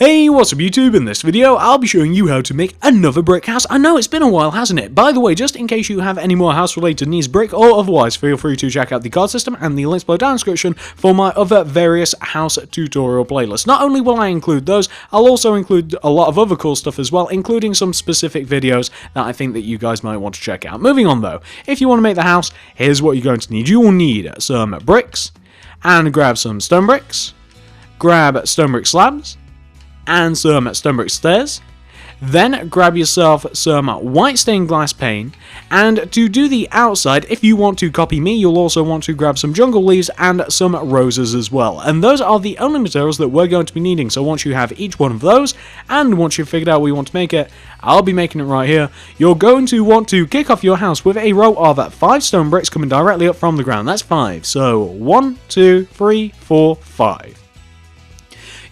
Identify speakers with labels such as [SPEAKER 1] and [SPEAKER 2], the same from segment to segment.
[SPEAKER 1] Hey, what's up YouTube? In this video, I'll be showing you how to make another brick house. I know it's been a while, hasn't it? By the way, just in case you have any more house related needs, brick or otherwise, feel free to check out the card system and the links below down in the description for my other various house tutorial playlists. Not only will I include those, I'll also include a lot of other cool stuff as well, including some specific videos that I think that you guys might want to check out. Moving on though, if you want to make the house, here's what you're going to need. You will need some bricks, and grab some stone bricks, grab stone brick slabs, and some stone brick stairs. Then grab yourself some white stained glass pane, and to do the outside, if you want to copy me, you'll also want to grab some jungle leaves and some roses as well. And those are the only materials that we're going to be needing. So once you have each one of those, and once you've figured out where you want to make it, I'll be making it right here, you're going to want to kick off your house with a row of 5 stone bricks coming directly up from the ground. That's 5. So 1, 2, 3, 4, 5.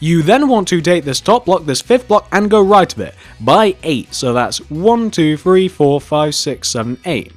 [SPEAKER 1] You then want to take this top block, this 5th block, and go right of it by 8. So that's 1, 2, 3, 4, 5, 6, 7, 8.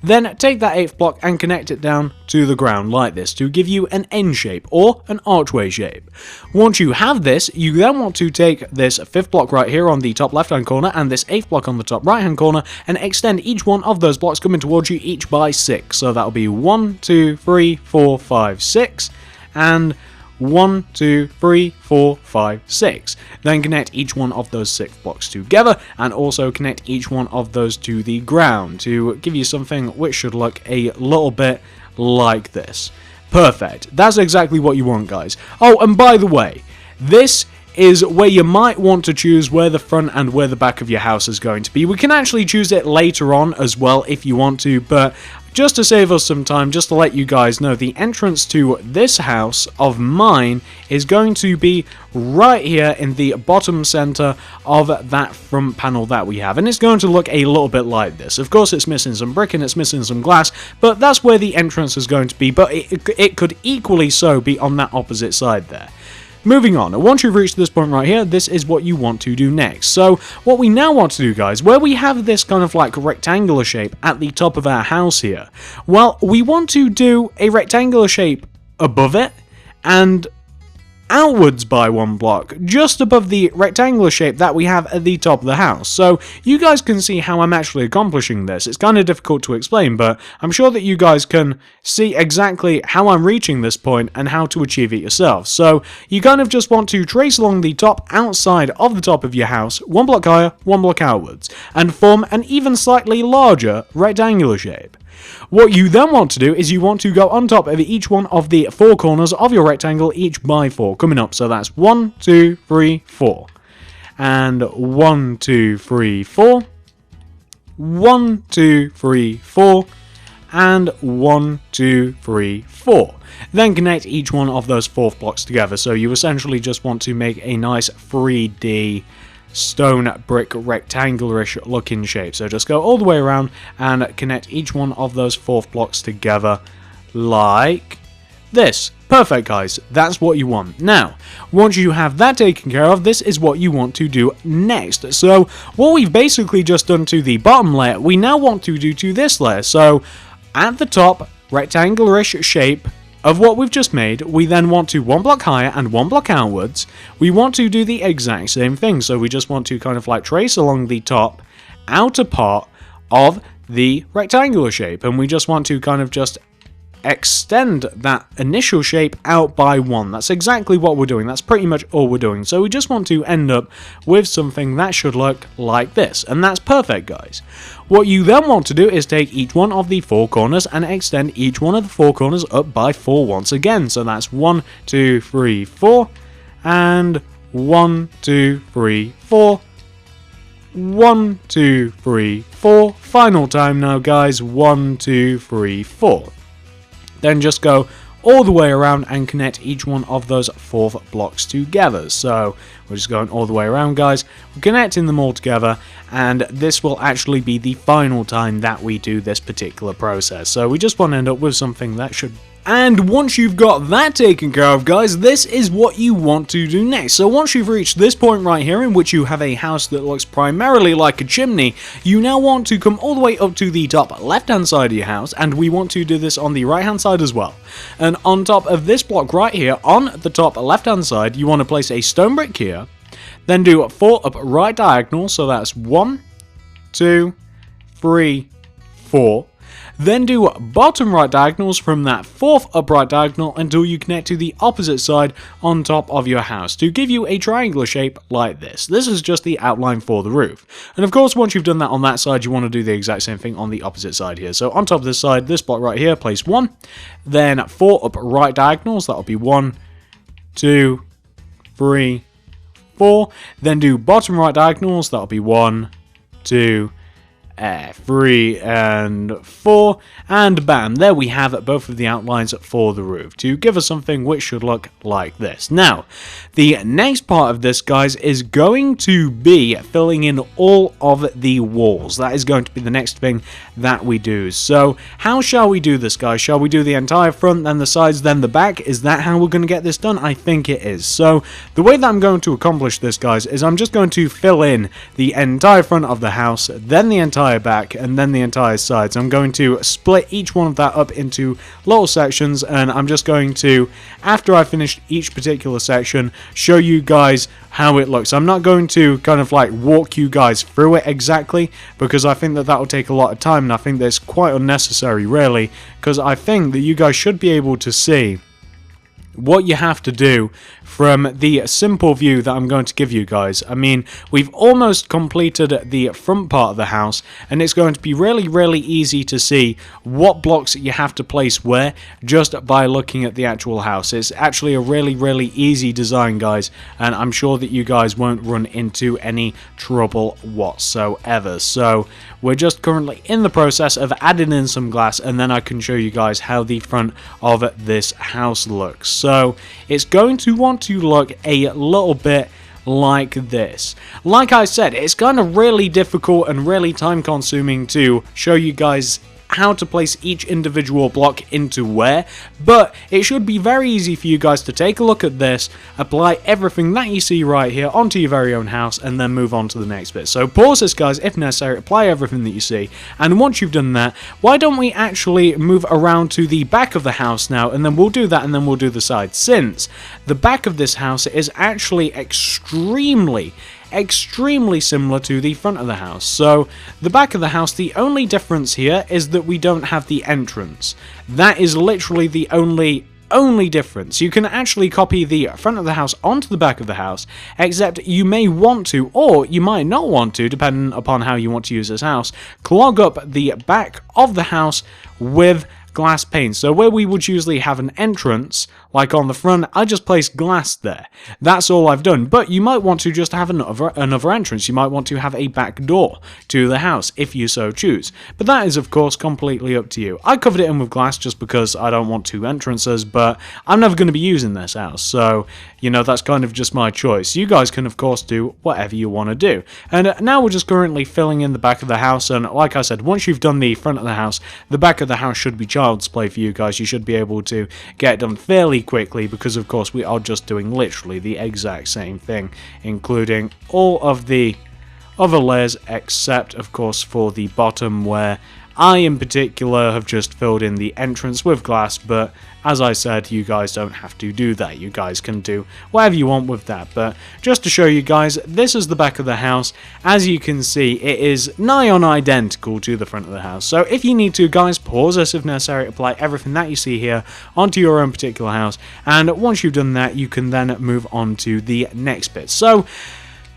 [SPEAKER 1] Then take that 8th block and connect it down to the ground like this to give you an N shape or an archway shape. Once you have this, you then want to take this 5th block right here on the top left hand corner and this 8th block on the top right hand corner and extend each one of those blocks coming towards you each by 6. So that'll be 1, 2, 3, 4, 5, 6 and 1, 2, 3, 4, 5, 6. Then connect each one of those 6 blocks together and also connect each one of those to the ground to give you something which should look a little bit like this. Perfect. That's exactly what you want, guys. Oh, and by the way, this is where you might want to choose where the front and where the back of your house is going to be. We can actually choose it later on as well if you want to, but just to save us some time, just to let you guys know, the entrance to this house of mine is going to be right here in the bottom center of that front panel that we have. And it's going to look a little bit like this. Of course, it's missing some brick and it's missing some glass, but that's where the entrance is going to be. But it could equally so be on that opposite side there. Moving on, once you've reached this point right here, this is what you want to do next. So what we now want to do, guys, where we have this kind of like rectangular shape at the top of our house here, well, we want to do a rectangular shape above it and outwards by 1 block, just above the rectangular shape that we have at the top of the house. So you guys can see how I'm actually accomplishing this. It's kind of difficult to explain, but I'm sure that you guys can see exactly how I'm reaching this point and how to achieve it yourself. So you kind of just want to trace along the top outside of the top of your house, 1 block higher, 1 block outwards, and form an even slightly larger rectangular shape. What you then want to do is you want to go on top of each one of the 4 corners of your rectangle, each by 4, coming up. So that's 1, 2, 3, 4. And 1, 2, 3, 4. 1, 2, 3, 4. And 1, 2, 3, 4. Then connect each one of those 4th blocks together. So you essentially just want to make a nice 3D stone brick rectangularish looking shape. So just go all the way around and connect each one of those 4th blocks together like this. Perfect, guys. That's what you want. Now, once you have that taken care of, this is what you want to do next. So what we've basically just done to the bottom layer, we now want to do to this layer. So at the top, rectangularish shape of what we've just made, we then want to 1 block higher and 1 block outwards. We want to do the exact same thing, so we just want to kind of like trace along the top outer part of the rectangular shape, and we just want to kind of just extend that initial shape out by 1. That's exactly what we're doing. That's pretty much all we're doing. So we just want to end up with something that should look like this, and that's perfect, guys. What you then want to do is take each one of the 4 corners and extend each one of the 4 corners up by 4 once again. So that's 1, 2, 3, 4, and 1, 2, 3, 4. 1, 2, 3, 4. Final time now, guys. 1, 2, 3, 4. Then just go all the way around and connect each one of those 4th blocks together. So we're just going all the way around, guys. We're connecting them all together, and this will actually be the final time that we do this particular process. So we just want to end up with something that should And once you've got that taken care of, guys, this is what you want to do next. So once you've reached this point right here, in which you have a house that looks primarily like a chimney, you now want to come all the way up to the top left-hand side of your house, and we want to do this on the right-hand side as well. And on top of this block right here, on the top left-hand side, you want to place a stone brick here, Then do 4 up right diagonals, so that's 1, 2, 3, 4. Then do bottom right diagonals from that 4th upright diagonal until you connect to the opposite side on top of your house to give you a triangular shape like this. This is just the outline for the roof. And of course, once you've done that on that side, you want to do the exact same thing on the opposite side here. So on top of this side, this block right here, place 1. Then 4 up right diagonals, that'll be 1, 2, 3, 4. Then do bottom right diagonals, that'll be 1, 2, 3 and 4, and bam, there we have both of the outlines for the roof to give us something which should look like this. Now, the next part of this, guys, is going to be filling in all of the walls. That is going to be the next thing that we do. So how shall we do this, guys? Shall we do the entire front, then the sides, then the back? Is that how we're going to get this done? I think it is. So the way that I'm going to accomplish this, guys, is I'm just going to fill in the entire front of the house, then the entire back, and then the entire sides. I'm going to split each one of that up into little sections, and I'm just going to, after I finish each particular section, show you guys how it looks. I'm not going to kind of like walk you guys through it exactly, because I think that will take a lot of time, and I think that's quite unnecessary, really, because I think that you guys should be able to see what you have to do from the simple view that I'm going to give you guys. I mean, we've almost completed the front part of the house, and it's going to be really easy to see what blocks you have to place where just by looking at the actual house. It's actually a really easy design, guys, and I'm sure that you guys won't run into any trouble whatsoever. So we're just currently in the process of adding in some glass, and then I can show you guys how the front of this house looks. So it's going to want to look a little bit like this. Like I said, it's kind of really difficult and really time consuming to show you guys how to place each individual block into where, but it should be very easy for you guys to take a look at this, apply everything that you see right here onto your very own house, and then move on to the next bit. So pause this, guys, if necessary, apply everything that you see, and once you've done that, why don't we actually move around to the back of the house now, and then we'll do that, and then we'll do the side, since the back of this house is actually extremely similar to the front of the house. So the back of the house, the only difference here is that we don't have the entrance. That is literally the only difference. You can actually copy the front of the house onto the back of the house, except you may want to, or you might not want to, depending upon how you want to use this house, clog up the back of the house with glass pane. So where we would usually have an entrance, like on the front, I just placed glass there. That's all I've done. But you might want to just have another entrance. You might want to have a back door to the house, if you so choose. But that is, of course, completely up to you. I covered it in with glass just because I don't want two entrances, but I'm never going to be using this house. So, you know, that's kind of just my choice. You guys can, of course, do whatever you want to do. And now we're just currently filling in the back of the house. And like I said, once you've done the front of the house, the back of the house should be child's play for you guys. You should be able to get it done fairly quickly because, of course, we are just doing literally the exact same thing, including all of the other layers except, of course, for the bottom, where I in particular have just filled in the entrance with glass, but as I said, you guys don't have to do that. You guys can do whatever you want with that. But just to show you guys, this is the back of the house. As you can see, it is nigh on identical to the front of the house. So if you need to, guys, pause this if necessary, apply everything that you see here onto your own particular house. And once you've done that, you can then move on to the next bit. So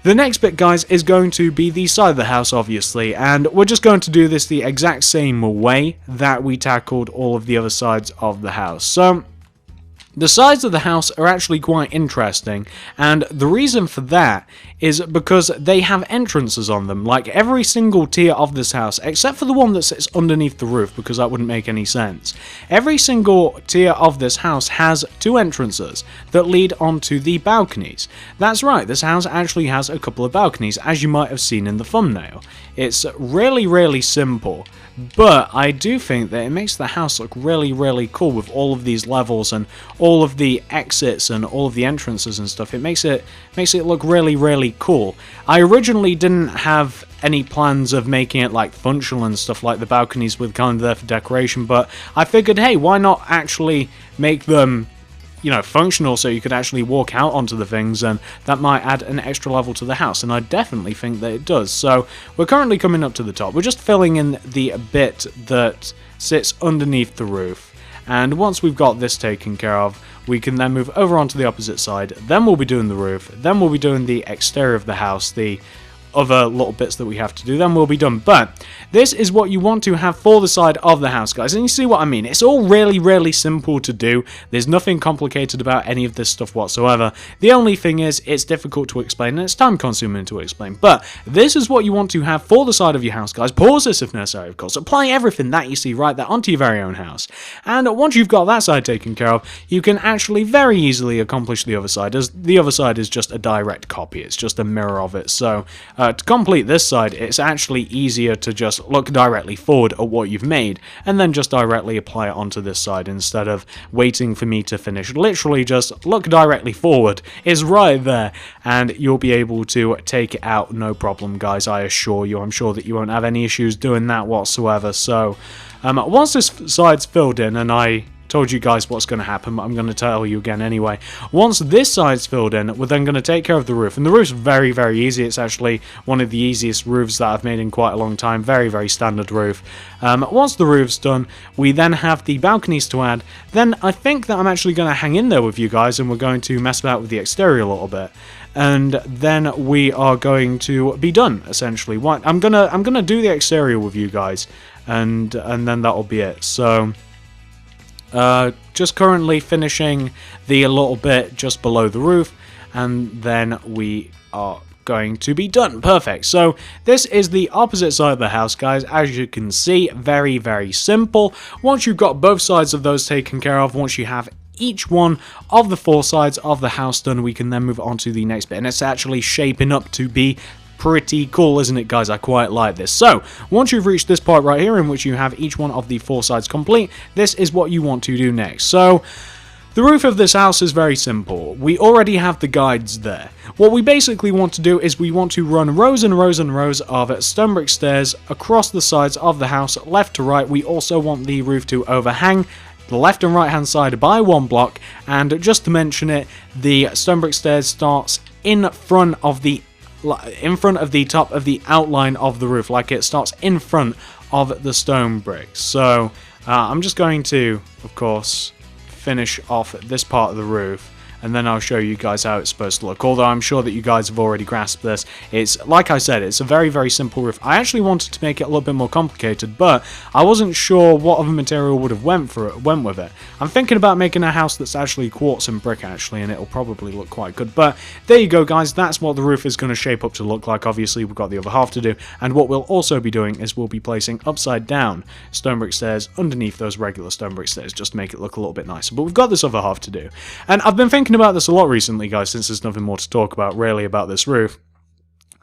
[SPEAKER 1] the next bit, guys, is going to be the side of the house, obviously, and we're just going to do this the exact same way that we tackled all of the other sides of the house. So the sides of the house are actually quite interesting, and the reason for that is because they have entrances on them. Like every single tier of this house, except for the one that sits underneath the roof, because that wouldn't make any sense. Every single tier of this house has two entrances that lead onto the balconies. That's right, this house actually has a couple of balconies, as you might have seen in the thumbnail. It's really simple, but I do think that it makes the house look really cool with all of these levels and all of the exits and all of the entrances and stuff. It makes it look really cool. I originally didn't have any plans of making it like functional and stuff like the balconies with kind of there for decoration, but I figured, hey, why not actually make them functional, so you could actually walk out onto the things, and that might add an extra level to the house, and I definitely think that it does. So we're currently coming up to the top. We're just filling in the bit that sits underneath the roof, and once we've got this taken care of, we can then move over onto the opposite side. Then we'll be doing the roof, then we'll be doing the exterior of the house, the other little bits that we have to do, then we'll be done. But this is what you want to have for the side of the house, guys, and you see what I mean. It's all really simple to do. There's nothing complicated about any of this stuff whatsoever. The only thing is, it's difficult to explain, and it's time consuming to explain. But this is what you want to have for the side of your house, guys. Pause this if necessary, of course. Apply everything that you see right there onto your very own house, and once you've got that side taken care of, you can actually very easily accomplish the other side, as the other side is just a direct copy. It's just a mirror of it. So to complete this side, it's actually easier to just look directly forward at what you've made, and then just directly apply it onto this side instead of waiting for me to finish. Literally just look directly forward. It's right there, and you'll be able to take it out no problem, guys, I assure you. I'm sure that you won't have any issues doing that whatsoever. So once this side's filled in, and I told you guys what's going to happen, but I'm going to tell you again anyway. Once this side's filled in, we're then going to take care of the roof, and the roof's very easy. It's actually one of the easiest roofs that I've made in quite a long time. Very standard roof. Once the roof's done, we then have the balconies to add. Then I think that I'm actually going to hang in there with you guys, and we're going to mess about with the exterior a little bit, and then we are going to be done essentially. I'm gonna do the exterior with you guys, and then that'll be it. So just currently finishing the little bit just below the roof, and then we are going to be done. Perfect. So this is the opposite side of the house, guys. As you can see, very simple. Once you've got both sides of those taken care of, once you have each one of the 4 sides of the house done, we can then move on to the next bit, and it's actually shaping up to be pretty cool, isn't it, guys? I quite like this. So once you've reached this part right here in which you have each one of the 4 sides complete, this is what you want to do next. So the roof of this house is very simple. We already have the guides there. What we basically want to do is we want to run rows and rows and rows of stone brick stairs across the sides of the house, left to right. We also want the roof to overhang the left and right hand side by 1 block, and just to mention it, the stone brick stairs starts in front of the top of the outline of the roof, like it starts in front of the stone bricks. So I'm just going to, of course, finish off this part of the roof, and then I'll show you guys how it's supposed to look. Although I'm sure that you guys have already grasped this. It's, like I said, it's a very simple roof. I actually wanted to make it a little bit more complicated, but I wasn't sure what other material would have went with it. I'm thinking about making a house that's actually quartz and brick, actually, and it'll probably look quite good. But there you go, guys. That's what the roof is going to shape up to look like. Obviously, we've got the other half to do, and what we'll also be doing is we'll be placing upside down stone brick stairs underneath those regular stone brick stairs, just to make it look a little bit nicer. But we've got this other half to do, and I've been thinking about this a lot recently, guys, since there's nothing more to talk about really about this roof.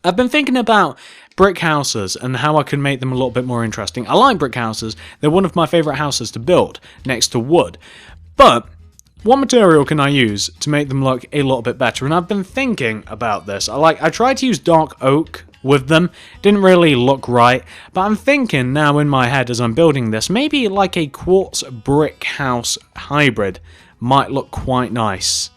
[SPEAKER 1] I've been thinking about brick houses and how I can make them a little bit more interesting. I like brick houses. They're one of my favourite houses to build, next to wood. But what material can I use to make them look a little bit better? And I've been thinking about this. I tried to use dark oak with them. Didn't really look right. But I'm thinking now in my head as I'm building this, maybe like a quartz brick house hybrid might look quite nice.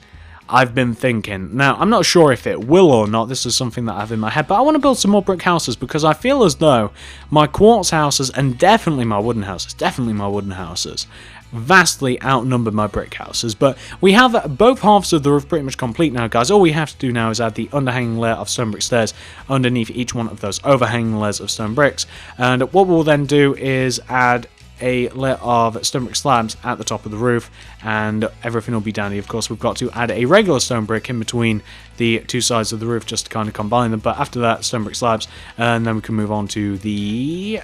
[SPEAKER 1] I've been thinking. Now, I'm not sure if it will or not. This is something that I have in my head. But I want to build some more brick houses because I feel as though my quartz houses and definitely my wooden houses vastly outnumber my brick houses. But we have both halves of the roof pretty much complete now, guys. All we have to do now is add the underhanging layer of stone brick stairs underneath each one of those overhanging layers of stone bricks. And what we'll then do is add a layer of stone brick slabs at the top of the roof, and everything will be dandy. Of course, we've got to add a regular stone brick in between the 2 sides of the roof just to kind of combine them, but after that, stone brick slabs, and then we can move on to the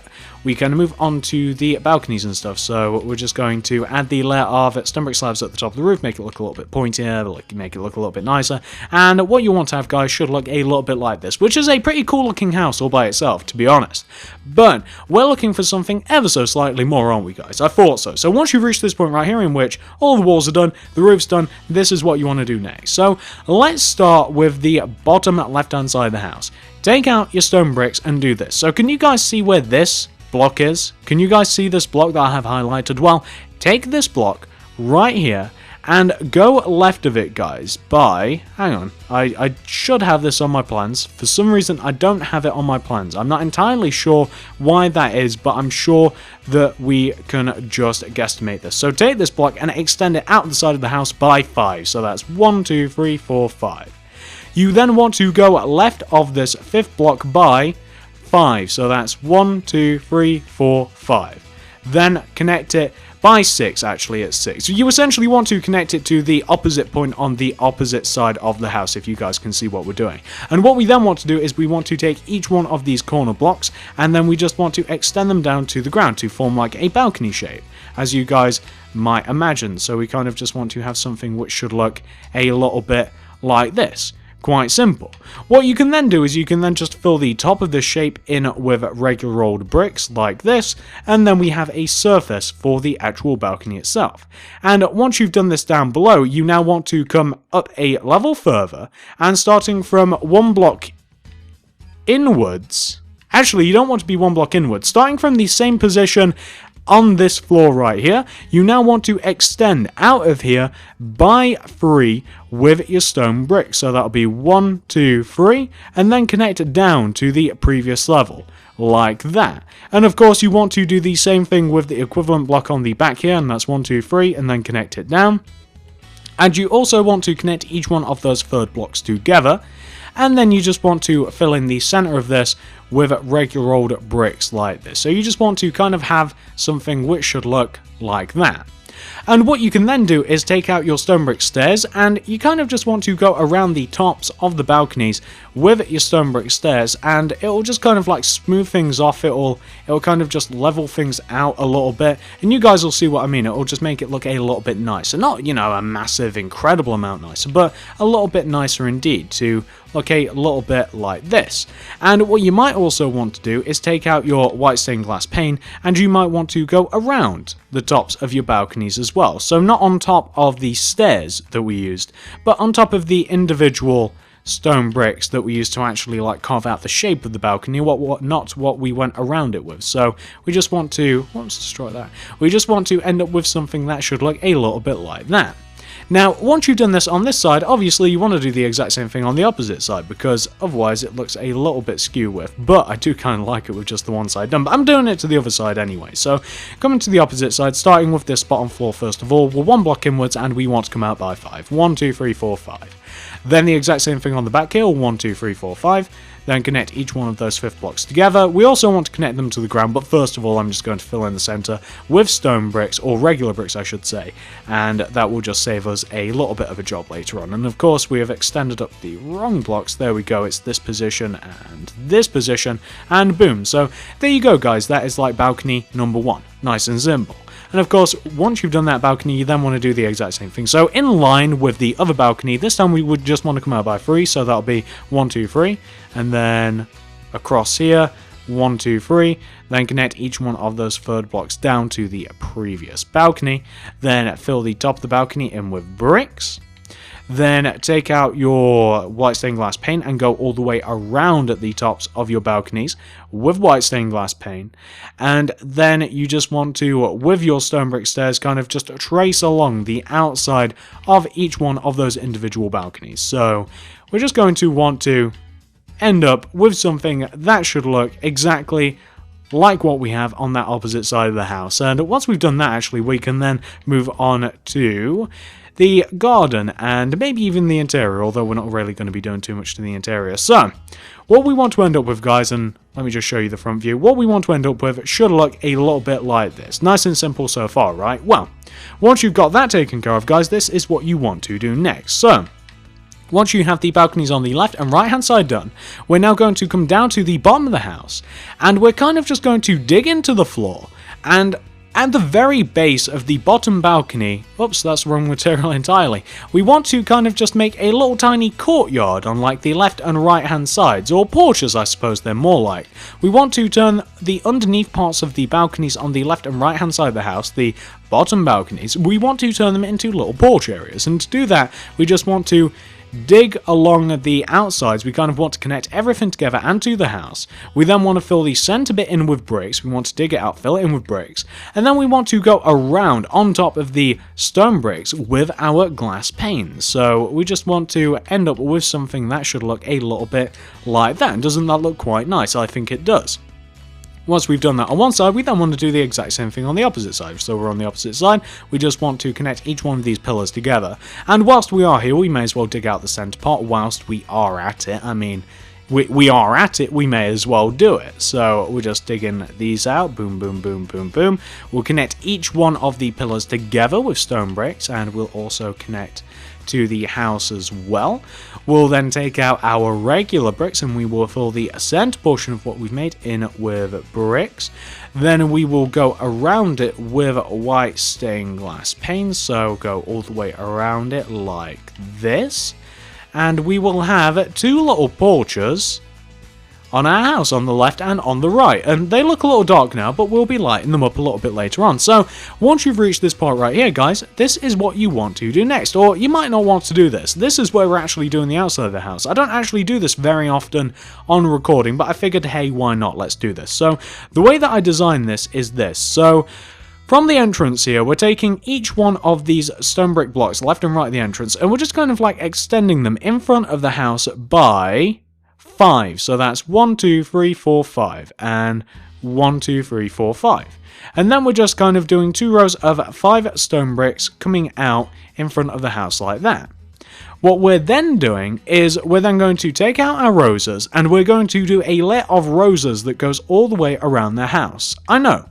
[SPEAKER 1] balconies and stuff. So we're just going to add the layer of stone brick slabs at the top of the roof, make it look a little bit pointier, make it look a little bit nicer, and what you want to have, guys, should look a little bit like this, which is a pretty cool looking house all by itself, to be honest. But we're looking for something ever so slightly more, aren't we, guys? I thought so. So once you've reached this point right here in which all the walls are done, the roof's done, this is what you want to do next. So let's start with the bottom left hand side of the house. Take out your stone bricks and do this. So can you guys see where this block is? Can you guys see this block that I have highlighted? Well, take this block right here and go left of it, guys, by, hang on, I should have this on my plans. For some reason, I don't have it on my plans. I'm not entirely sure why that is, but I'm sure that we can just guesstimate this. So take this block and extend it out the side of the house by 5. So that's 1, 2, 3, 4, 5. You then want to go left of this 5th block by 5. So that's 1, 2, 3, 4, 5. Then connect it by 6, actually it's 6. So you essentially want to connect it to the opposite point on the opposite side of the house, if you guys can see what we're doing. And what we then want to do is we want to take each one of these corner blocks, and then we just want to extend them down to the ground to form like a balcony shape, as you guys might imagine. So we kind of just want to have something which should look a little bit like this. Quite simple. What you can then do is you can then just fill the top of this shape in with regular old bricks like this, and then we have a surface for the actual balcony itself. And once you've done this down below, you now want to come up a level further, and starting from 1 block inwards, actually you don't want to be 1 block inwards, starting from the same position on this floor right here, you now want to extend out of here by 3 with your stone bricks. So that'll be 1, 2, 3, and then connect it down to the previous level, like that. And of course you want to do the same thing with the equivalent block on the back here, and that's 1, 2, 3, and then connect it down. And you also want to connect each one of those third blocks together, and then you just want to fill in the center of this with regular old bricks like this. So you just want to kind of have something which should look like that. And what you can then do is take out your stone brick stairs, and you kind of just want to go around the tops of the balconies with your stone brick stairs, and it'll just kind of like smooth things off. It'll kind of just level things out a little bit, and you guys will see what I mean. It'll just make it look a little bit nicer. Not, you know, a massive, incredible amount nicer, but a little bit nicer indeed, to look a little bit like this. And what you might also want to do is take out your white stained glass pane, and you might want to go around the tops of your balconies as well. So not on top of the stairs that we used, but on top of the individual stone bricks that we used to actually like carve out the shape of the balcony, not what we went around it with. So we just want to, let's destroy that. We just want to end up with something that should look a little bit like that. Now, once you've done this on this side, obviously you want to do the exact same thing on the opposite side, because otherwise it looks a little bit skew with, but I do kind of like it with just the one side done, but I'm doing it to the other side anyway. So, coming to the opposite side, starting with this bottom floor first of all, we're 1 block inwards, and we want to come out by 5. 1, 2, 3, 4, 5. Then the exact same thing on the back here, 1, 2, 3, 4, 5. Then connect each one of those 5th blocks together. We also want to connect them to the ground, but first of all I'm just going to fill in the center with stone bricks, or regular bricks I should say, and that will just save us a little bit of a job later on. And of course we have extended up the wrong blocks. There we go, it's this position and this position, and boom. So there you go guys, that is like balcony number 1. Nice and simple. And of course, once you've done that balcony, you then want to do the exact same thing. So in line with the other balcony, this time we would just want to come out by 3, so that'll be 1, 2, 3, and then across here, 1, 2, 3, then connect each one of those third blocks down to the previous balcony, then fill the top of the balcony in with bricks. Then take out your white stained glass paint and go all the way around at the tops of your balconies with white stained glass paint. And then you just want to, with your stone brick stairs, kind of just trace along the outside of each one of those individual balconies. So we're just going to want to end up with something that should look exactly like what we have on that opposite side of the house. And once we've done that, actually, we can then move on to the garden and maybe even the interior, although we're not really going to be doing too much to the interior. So what we want to end up with, guys, and let me just show you the front view, what we want to end up with should look a little bit like this. Nice and simple so far, right? Well, once you've got that taken care of, guys, this is what you want to do next. So once you have the balconies on the left and right hand side done, we're now going to come down to the bottom of the house, and we're kind of just going to dig into the floor, and at the very base of the bottom balcony, oops, that's the wrong material entirely, we want to kind of just make a little tiny courtyard on like the left and right hand sides, or porches I suppose they're more like. We want to turn the underneath parts of the balconies on the left and right hand side of the house, the bottom balconies, we want to turn them into little porch areas, and to do that we just want to dig along the outsides. We kind of want to connect everything together and to the house. We then want to fill the center bit in with bricks. We want to dig it out, fill it in with bricks, and then we want to go around on top of the stone bricks with our glass panes. So we just want to end up with something that should look a little bit like that. And doesn't that look quite nice? I think it does. Once we've done that on one side, we then want to do the exact same thing on the opposite side. So we're on the opposite side, we just want to connect each one of these pillars together. And whilst we are here, we may as well dig out the center part whilst we are at it. I mean, we are at it, we may as well do it. So we're just digging these out, boom, boom, boom, boom, boom. We'll connect each one of the pillars together with stone bricks, and we'll also connect to the house as well. We'll then take out our regular bricks and we will fill the center portion of what we've made in with bricks. Then we will go around it with white stained glass panes, so go all the way around it like this. And we will have two little porches on our house on the left and on the right, and they look a little dark now, but we'll be lighting them up a little bit later on. So once you've reached this part right here, guys, this is what you want to do next, or you might not want to do this. This is where we're actually doing the outside of the house. I don't actually do this very often on recording, but I figured, hey, why not? Let's do this. So the way that I designed this is this. So from the entrance here, we're taking each one of these stone brick blocks, left and right of the entrance, and we're just kind of like extending them in front of the house by 5. So that's 1, 2, 3, 4, 5, and 1, 2, 3, 4, 5. And then we're just kind of doing 2 rows of 5 stone bricks coming out in front of the house like that. What we're then doing is we're then going to take out our roses, and we're going to do a layer of roses that goes all the way around the house. I know,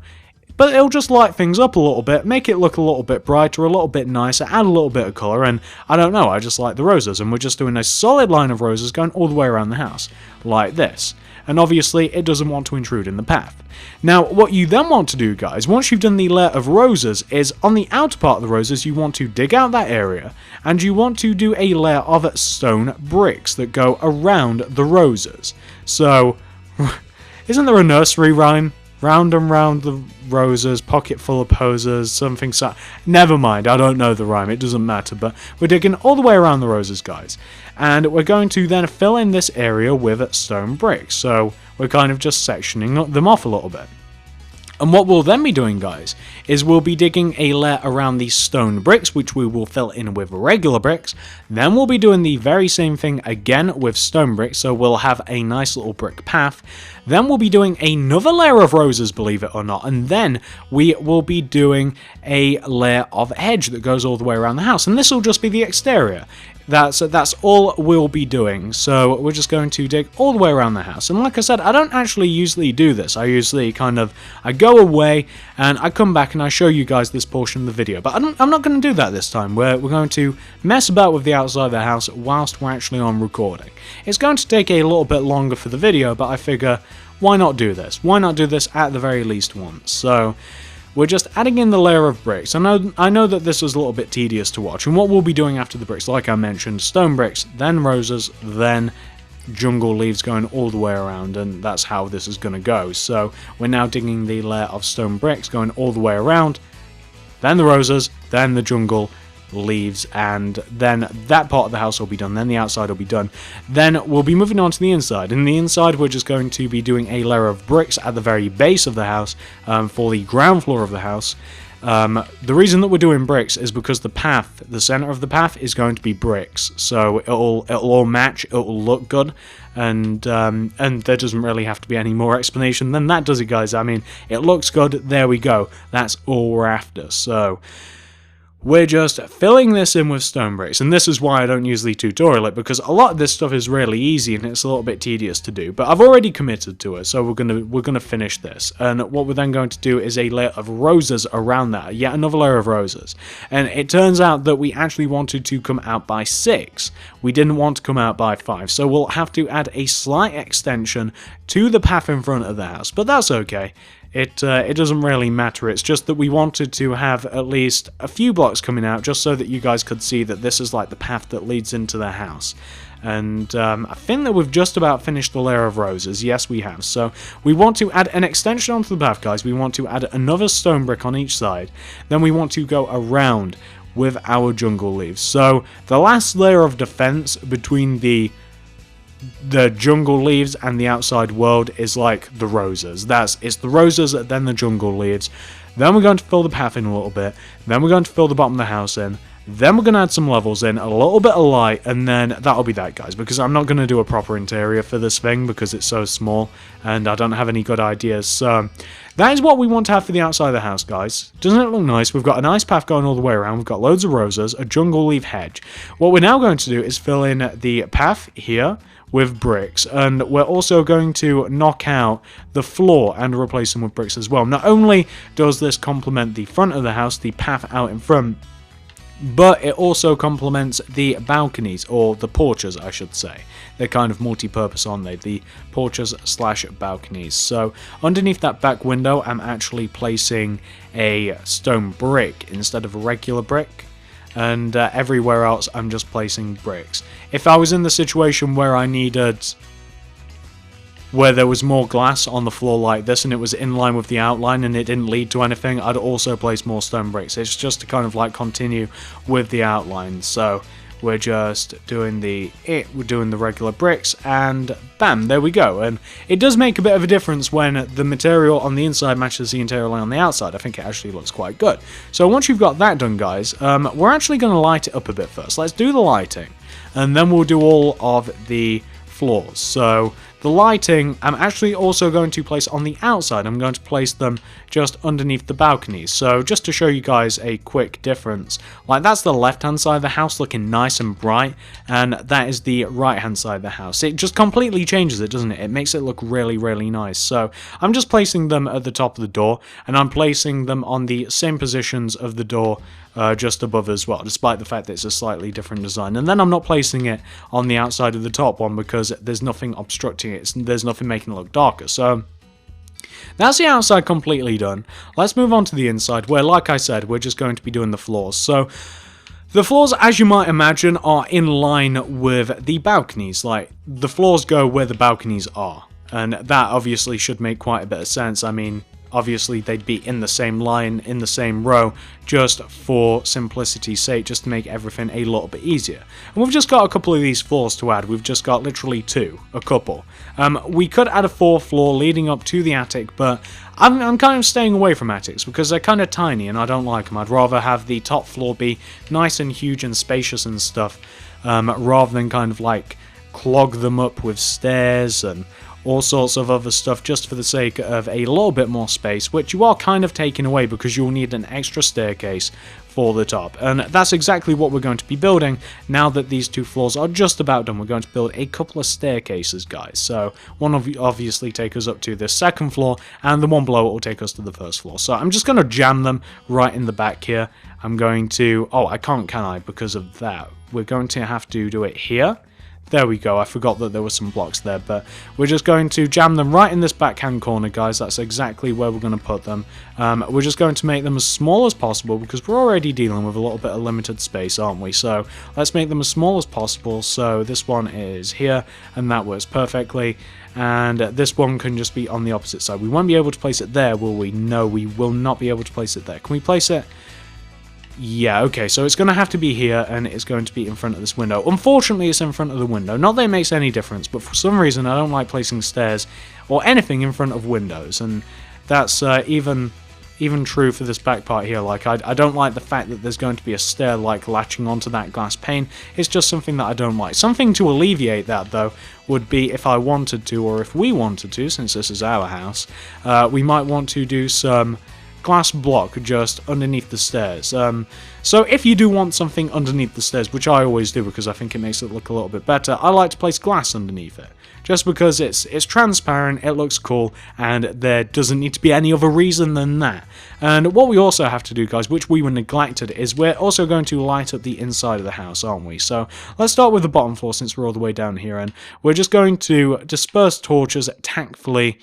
[SPEAKER 1] but it'll just light things up a little bit, make it look a little bit brighter, a little bit nicer, add a little bit of colour, and I don't know, I just like the roses, and we're just doing a solid line of roses going all the way around the house, like this. And obviously, it doesn't want to intrude in the path. Now, what you then want to do, guys, once you've done the layer of roses, is on the outer part of the roses, you want to dig out that area, and you want to do a layer of stone bricks that go around the roses. So, isn't there a nursery rhyme? Round and round the roses, pocket full of posers, something so... Never mind, I don't know the rhyme, it doesn't matter, but we're digging all the way around the roses, guys. And we're going to then fill in this area with stone bricks, so we're kind of just sectioning them off a little bit. And what we'll then be doing, guys, is we'll be digging a layer around these stone bricks, which we will fill in with regular bricks. Then we'll be doing the very same thing again with stone bricks, so we'll have a nice little brick path. Then we'll be doing another layer of roses, believe it or not, and then we will be doing a layer of hedge that goes all the way around the house, and this will just be the exterior. That's all we'll be doing, so we're just going to dig all the way around the house. And like I said, I don't actually usually do this. I usually I go away and I come back and I show you guys this portion of the video. But I'm not going to do that this time. We're going to mess about with the outside of the house whilst we're actually on recording. It's going to take a little bit longer for the video, but I figure, why not do this? Why not do this at the very least once? So we're just adding in the layer of bricks. I know that this was a little bit tedious to watch, and what we'll be doing after the bricks, like I mentioned, stone bricks, then roses, then jungle leaves going all the way around, and that's how this is going to go. So we're now digging the layer of stone bricks going all the way around, then the roses, then the jungle leaves, and then that part of the house will be done, then the outside will be done. Then we'll be moving on to the inside. In the inside, we're just going to be doing a layer of bricks at the very base of the house for the ground floor of the house. The reason that we're doing bricks is because the path, the center of the path, is going to be bricks, so it'll all match, it'll look good, and there doesn't really have to be any more explanation than that, does it, guys? I mean, it looks good, there we go, that's all we're after. So we're just filling this in with stone bricks, and this is why I don't usually tutorial it, because a lot of this stuff is really easy and it's a little bit tedious to do, but I've already committed to it, so we're gonna finish this. And what we're then going to do is a layer of roses around that, yet another layer of roses. And it turns out that we actually wanted to come out by 6. We didn't want to come out by 5, so we'll have to add a slight extension to the path in front of the house, but that's okay. It doesn't really matter, it's just that we wanted to have at least a few blocks coming out just so that you guys could see that this is like the path that leads into the house. And I think that we've just about finished the layer of roses. Yes, we have. So we want to add an extension onto the path, guys. We want to add another stone brick on each side. Then we want to go around with our jungle leaves. So the last layer of defense between the jungle leaves and the outside world is like the roses. It's the roses, then the jungle leaves. Then we're going to fill the path in a little bit. Then we're going to fill the bottom of the house in. Then we're going to add some levels in, a little bit of light, and then that'll be that, guys, because I'm not going to do a proper interior for this thing because it's so small, and I don't have any good ideas. So that is what we want to have for the outside of the house, guys. Doesn't it look nice? We've got a nice path going all the way around. We've got loads of roses, a jungle leaf hedge. What we're now going to do is fill in the path here with bricks, and we're also going to knock out the floor and replace them with bricks as well. Not only does this complement the front of the house, the path out in front, but it also complements the balconies, or the porches I should say. They're kind of multi-purpose, aren't they? The porches slash balconies. So underneath that back window I'm actually placing a stone brick instead of a regular brick. And everywhere else I'm just placing bricks. If I was in the situation where there was more glass on the floor like this and it was in line with the outline and it didn't lead to anything, I'd also place more stone bricks. It's just to kind of like continue with the outline. So we're just doing the regular bricks, and bam, there we go. And it does make a bit of a difference when the material on the inside matches the interior on the outside. I think it actually looks quite good. So once you've got that done, guys, we're actually going to light it up a bit first. Let's do the lighting, and then we'll do all of the floors. So the lighting I'm actually also going to place on the outside. I'm going to place them just underneath the balconies. So just to show you guys a quick difference, like that's the left hand side of the house looking nice and bright, and that is the right hand side of the house. It just completely changes it, doesn't it? It makes it look really, really nice. So I'm just placing them at the top of the door, and I'm placing them on the same positions of the door just above as well, despite the fact that it's a slightly different design. And then I'm not placing it on the outside of the top one because there's nothing obstructing it, there's nothing making it look darker. So that's the outside completely done. Let's move on to the inside, where, like I said, we're just going to be doing the floors. So the floors, as you might imagine, are in line with the balconies. Like, the floors go where the balconies are, and that obviously should make quite a bit of sense. I mean, obviously they'd be in the same line, in the same row, just for simplicity's sake, just to make everything a little bit easier. And we've just got a couple of these floors to add. We've just got literally a couple. We could add a fourth floor leading up to the attic, but I'm kind of staying away from attics because they're kind of tiny and I don't like them. I'd rather have the top floor be nice and huge and spacious and stuff, rather than kind of like clog them up with stairs and all sorts of other stuff just for the sake of a little bit more space, which you are kind of taking away because you'll need an extra staircase for the top. And that's exactly what we're going to be building now that these two floors are just about done. We're going to build a couple of staircases, guys. So one of you obviously take us up to the second floor, and the one below it will take us to the first floor. So I'm just going to jam them right in the back here. I'm going to... oh, I can't, can I? Because of that. We're going to have to do it here. There we go, I forgot that there were some blocks there, but we're just going to jam them right in this backhand corner, guys. That's exactly where we're going to put them. We're just going to make them as small as possible because we're already dealing with a little bit of limited space, aren't we? So let's make them as small as possible. So this one is here, and that works perfectly. And this one can just be on the opposite side. We won't be able to place it there, will we? No, we will not be able to place it there. Can we place it? Yeah, okay, so it's going to have to be here, and it's going to be in front of this window. Unfortunately, it's in front of the window. Not that it makes any difference, but for some reason, I don't like placing stairs or anything in front of windows, and that's even true for this back part here. Like, I don't like the fact that there's going to be a stair, like, latching onto that glass pane. It's just something that I don't like. Something to alleviate that, though, would be if I wanted to, or if we wanted to, since this is our house, we might want to do some glass block just underneath the stairs. So if you do want something underneath the stairs, which I always do because I think it makes it look a little bit better, I like to place glass underneath it. Just because it's transparent, it looks cool, and there doesn't need to be any other reason than that. And what we also have to do, guys, which we were neglected, is we're also going to light up the inside of the house, aren't we? So let's start with the bottom floor since we're all the way down here, and we're just going to disperse torches tactfully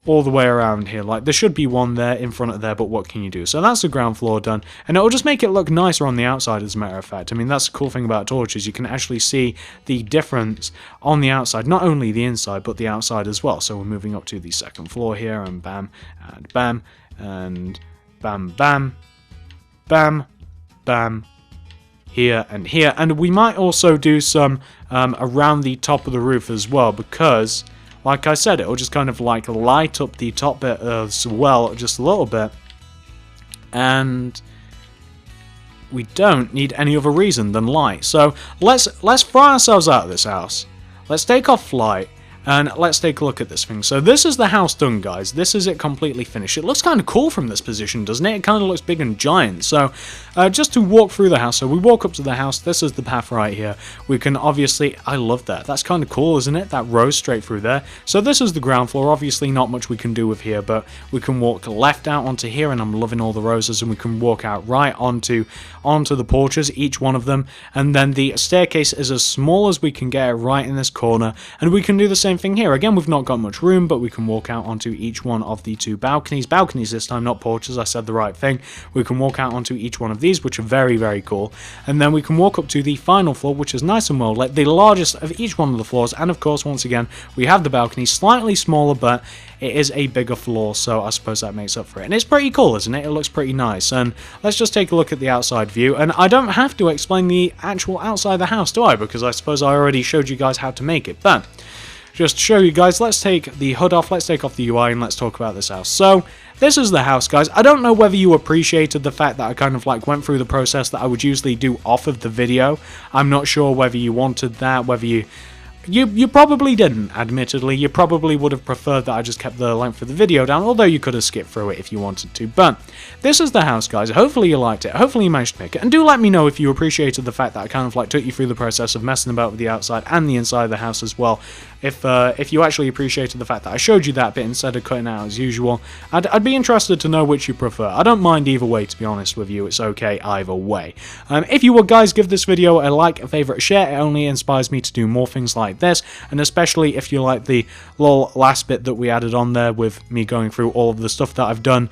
[SPEAKER 1] all the way around here. Like, there should be one there in front of there, but what can you do? So that's the ground floor done, and it'll just make it look nicer on the outside, as a matter of fact. I mean, that's the cool thing about torches. You can actually see the difference on the outside, not only the inside, but the outside as well. So we're moving up to the second floor here, and bam, and bam, and bam, bam, bam, bam, here, and here. And we might also do some around the top of the roof as well, because, like I said, it'll just kind of like light up the top bit as well, just a little bit. And we don't need any other reason than light. So let's fly ourselves out of this house. Let's take off flight. And let's take a look at this thing. So this is the house done, guys. This is it completely finished. It looks kind of cool from this position, doesn't it? It kind of looks big and giant. So just to walk through the house. So we walk up to the house. This is the path right here. We can obviously... I love that. That's kind of cool, isn't it? That rows straight through there. So this is the ground floor. Obviously not much we can do with here, but we can walk left out onto here, and I'm loving all the roses. And we can walk out right onto the porches, each one of them. And then the staircase is as small as we can get it right in this corner. And we can do the same thing here. Again, we've not got much room, but we can walk out onto each one of the two balconies. Balconies this time, not porches. I said the right thing. We can walk out onto each one of these, which are very, very cool. And then we can walk up to the final floor, which is nice and well lit, the largest of each one of the floors. And of course, once again, we have the balcony, slightly smaller, but it is a bigger floor, so I suppose that makes up for it. And it's pretty cool, isn't it? It looks pretty nice. And let's just take a look at the outside view. And I don't have to explain the actual outside of the house, do I? Because I suppose I already showed you guys how to make it. But just to show you guys, let's take the hood off, let's take off the UI, and let's talk about this house. So, this is the house, guys. I don't know whether you appreciated the fact that I kind of like went through the process that I would usually do off of the video. I'm not sure whether you wanted that, whether you probably didn't, admittedly. You probably would have preferred that I just kept the length of the video down, although you could have skipped through it if you wanted to. But this is the house, guys. Hopefully you liked it. Hopefully you managed to make it. And do let me know if you appreciated the fact that I kind of like took you through the process of messing about with the outside and the inside of the house as well. If you actually appreciated the fact that I showed you that bit instead of cutting out as usual, I'd be interested to know which you prefer. I don't mind either way, to be honest with you. It's okay either way. If you would, guys, give this video a like, a favourite, a share. It only inspires me to do more things like this, and especially if you like the little last bit that we added on there with me going through all of the stuff that I've done.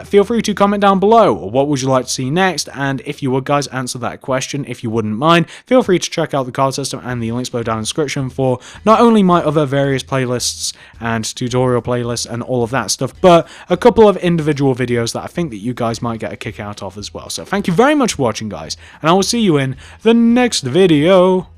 [SPEAKER 1] Feel free to comment down below. What would you like to see next? And if you would, guys, answer that question if you wouldn't mind. Feel free to check out the card system and the links below down in the description for not only my other various playlists and tutorial playlists and all of that stuff, but a couple of individual videos that I think that you guys might get a kick out of as well. So thank you very much for watching, guys, and I will see you in the next video.